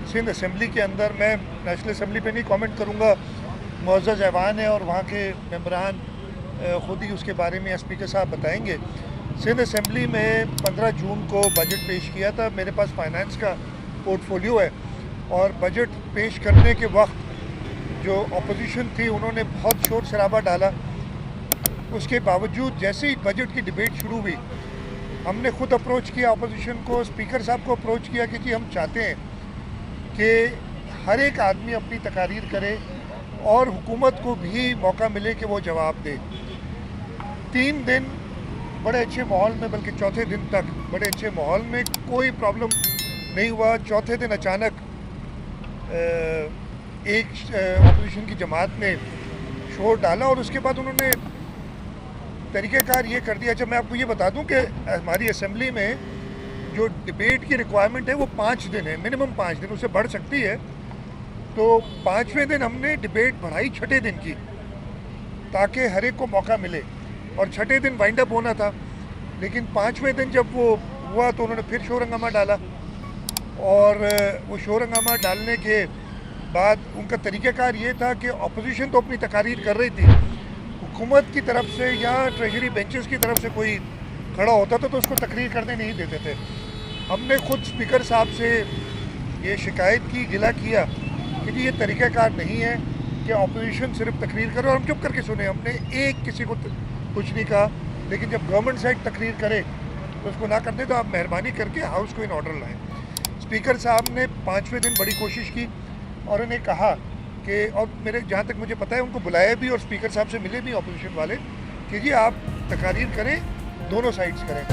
Sindh assembly के अंदर, मैं नेशनल असम्बली पे नहीं कमेंट करूँगा, मुअज़्ज़ज़ ऐवान है और वहाँ के मेंबरान ख़ुद ही उसके बारे में स्पीकर साहब बताएंगे। सिंध असम्बली में 15 जून को बजट पेश किया था। मेरे पास फाइनेंस का पोर्टफोलियो है और बजट पेश करने के वक्त जो अपोजिशन थी उन्होंने बहुत शोर शराबा डाला। उसके बावजूद जैसे ही बजट की डिबेट शुरू हुई, हमने खुद अप्रोच किया अपोजिशन को, स्पीकर साहब को अप्रोच किया कि जी हम चाहते हैं कि हर एक आदमी अपनी तकारीर करे और हुकूमत को भी मौका मिले कि वो जवाब दे। 3 दिन बड़े अच्छे माहौल में, बल्कि चौथे दिन तक बड़े अच्छे माहौल में, कोई प्रॉब्लम नहीं हुआ। चौथे दिन अचानक एक अपोजिशन की जमात ने शोर डाला और उसके बाद उन्होंने तरीक़ेकार ये कर दिया। अच्छा, मैं आपको ये बता दूं कि हमारी असम्बली में जो डिबेट की रिक्वायरमेंट है वो 5 दिन है, मिनिमम 5 दिन, उससे बढ़ सकती है। तो 5वें दिन हमने डिबेट बढ़ाई 6ठे दिन की, ताकि हर एक को मौका मिले, और 6ठे दिन वाइंड अप होना था। लेकिन 5वें दिन जब वो हुआ तो उन्होंने फिर शोर हंगामा डाला, और वो शोर हंगामा डालने के बाद उनका तरीक़ाकार ये था कि अपोजिशन तो अपनी तकारीर कर रही थी, हुकूमत की तरफ से या ट्रेजरी बेंचेस की तरफ से कोई खड़ा होता था तो उसको तकरीर करने नहीं देते थे। हमने खुद स्पीकर साहब से ये शिकायत की, गिला किया कि जी ये तरीक़ाकार नहीं है कि अपोजिशन सिर्फ तकरीर करे, और हम चुप करके सुने। हमने एक किसी को कुछ नहीं कहा, लेकिन जब गवर्नमेंट साइड तकरीर करे तो उसको ना करने तो आप मेहरबानी करके हाउस को इन ऑर्डर लाएँ। स्पीकर साहब ने 5वें दिन बड़ी कोशिश की और उन्हें कहा कि, और मेरे जहाँ तक मुझे पता है उनको बुलाया भी और स्पीकर साहब से मिले भी अपोजिशन वाले, कि जी आप तकारीर करें, दोनों साइड्स करें।